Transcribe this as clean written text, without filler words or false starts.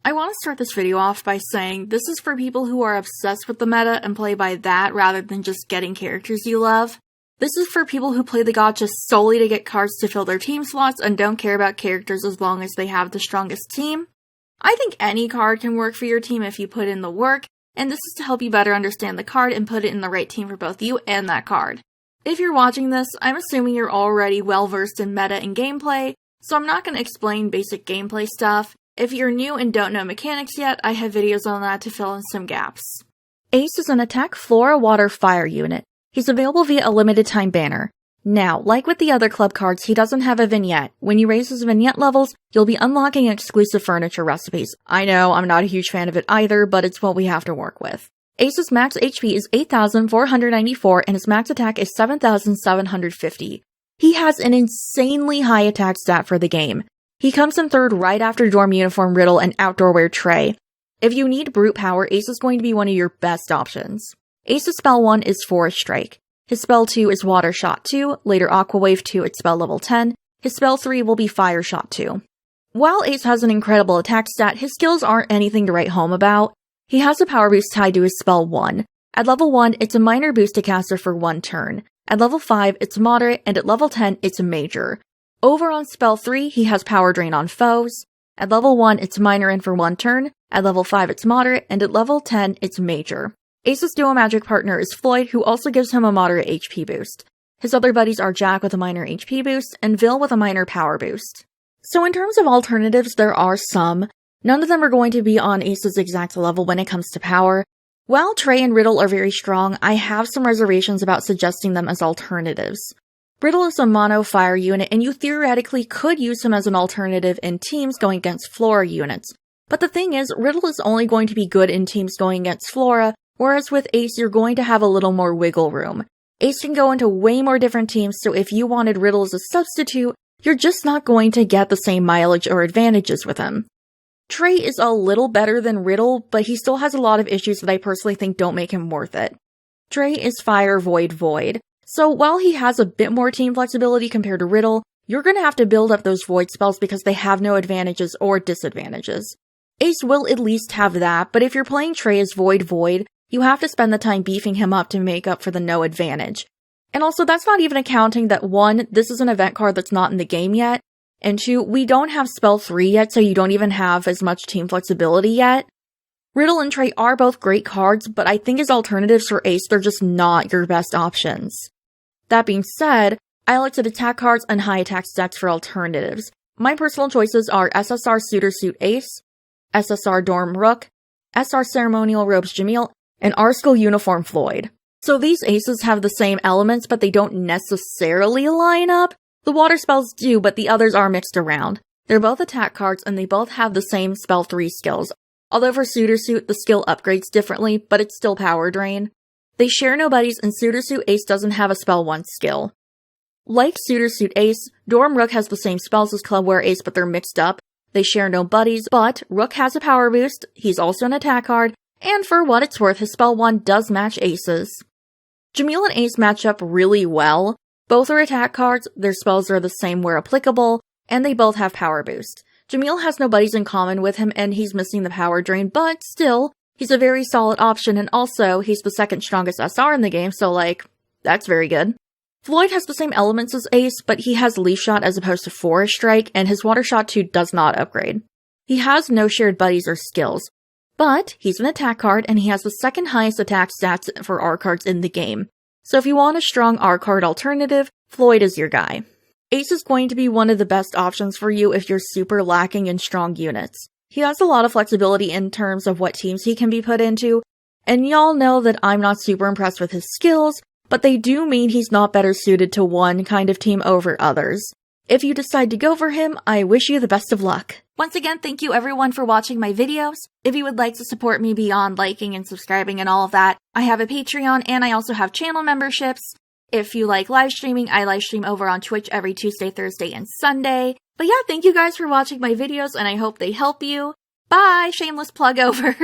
I want to start this video off by saying this is for people who are obsessed with the meta and play by that rather than just getting characters you love. This is for people who play the gacha solely to get cards to fill their team slots and don't care about characters as long as they have the strongest team. I think any card can work for your team if you put in the work, and this is to help you better understand the card and put it in the right team for both you and that card. If you're watching this, I'm assuming you're already well versed in meta and gameplay, so I'm not going to explain basic gameplay stuff. If you're new and don't know mechanics yet, I have videos on that to fill in some gaps. Ace is an attack Flora Water Fire unit. He's available via a limited time banner. Now, like with the other club cards, he doesn't have a vignette. When you raise his vignette levels, you'll be unlocking exclusive furniture recipes. I know, I'm not a huge fan of it either, but it's what we have to work with. Ace's max HP is 8,494 and his max attack is 7,750. He has an insanely high attack stat for the game. He comes in third right after Dorm Uniform Riddle and Outdoor Wear Trey. If you need brute power, Ace is going to be one of your best options. Ace's spell 1 is Forest Strike. His spell 2 is Water Shot 2, later Aqua Wave 2 at spell level 10. His spell 3 will be Fire Shot 2. While Ace has an incredible attack stat, his skills aren't anything to write home about. He has a power boost tied to his spell 1. At level 1, it's a minor boost to caster for 1 turn. At level 5, it's moderate, and at level 10, it's a major. Over on spell 3, he has power drain on foes. At level 1, it's minor and for 1 turn. At level 5, it's moderate, and at level 10, it's major. Ace's duo magic partner is Floyd, who also gives him a moderate HP boost. His other buddies are Jack with a minor HP boost, and Vil with a minor power boost. So in terms of alternatives, there are some. None of them are going to be on Ace's exact level when it comes to power. While Trey and Riddle are very strong, I have some reservations about suggesting them as alternatives. Riddle is a mono fire unit, and you theoretically could use him as an alternative in teams going against Flora units. But the thing is, Riddle is only going to be good in teams going against Flora, whereas with Ace, you're going to have a little more wiggle room. Ace can go into way more different teams, so if you wanted Riddle as a substitute, you're just not going to get the same mileage or advantages with him. Trey is a little better than Riddle, but he still has a lot of issues that I personally think don't make him worth it. Trey is Fire, Void, Void. So while he has a bit more team flexibility compared to Riddle, you're going to have to build up those Void spells because they have no advantages or disadvantages. Ace will at least have that, but if you're playing Trey as Void Void, you have to spend the time beefing him up to make up for the no advantage. And also, that's not even accounting that 1, this is an event card that's not in the game yet, and 2, we don't have spell 3 yet, so you don't even have as much team flexibility yet. Riddle and Trey are both great cards, but I think as alternatives for Ace, they're just not your best options. That being said, I looked at attack cards and high attack stats for alternatives. My personal choices are SSR Suitor Suit Ace, SSR Dorm Rook, SR Ceremonial Robes Jamil, and R-Skull Uniform Floyd. So these aces have the same elements, but they don't necessarily line up. The water spells do, but the others are mixed around. They're both attack cards, and they both have the same spell 3 skills. Although for Suitor Suit, the skill upgrades differently, but it's still power drain. They share no buddies, and Suitor Suit Ace doesn't have a spell 1 skill. Like Suitor Suit Ace, Dorm Rook has the same spells as Clubwear Ace, but they're mixed up. They share no buddies, but Rook has a power boost, he's also an attack card, and for what it's worth, his spell 1 does match Ace's. Jamil and Ace match up really well. Both are attack cards, their spells are the same where applicable, and they both have power boost. Jamil has no buddies in common with him, and he's missing the power drain, but still, he's a very solid option, and also, he's the second strongest SR in the game, so that's very good. Floyd has the same elements as Ace, but he has Leaf Shot as opposed to Forest Strike, and his Water Shot 2 does not upgrade. He has no shared buddies or skills, but he's an attack card, and he has the second highest attack stats for R cards in the game. So if you want a strong R card alternative, Floyd is your guy. Ace is going to be one of the best options for you if you're super lacking in strong units. He has a lot of flexibility in terms of what teams he can be put into, and y'all know that I'm not super impressed with his skills, but they do mean he's not better suited to one kind of team over others. If you decide to go for him, I wish you the best of luck. Once again, thank you everyone for watching my videos. If you would like to support me beyond liking and subscribing and all of that, I have a Patreon and I also have channel memberships. If you like live streaming, I live stream over on Twitch every Tuesday, Thursday, and Sunday. But yeah, thank you guys for watching my videos and I hope they help you. Bye! Shameless plug over.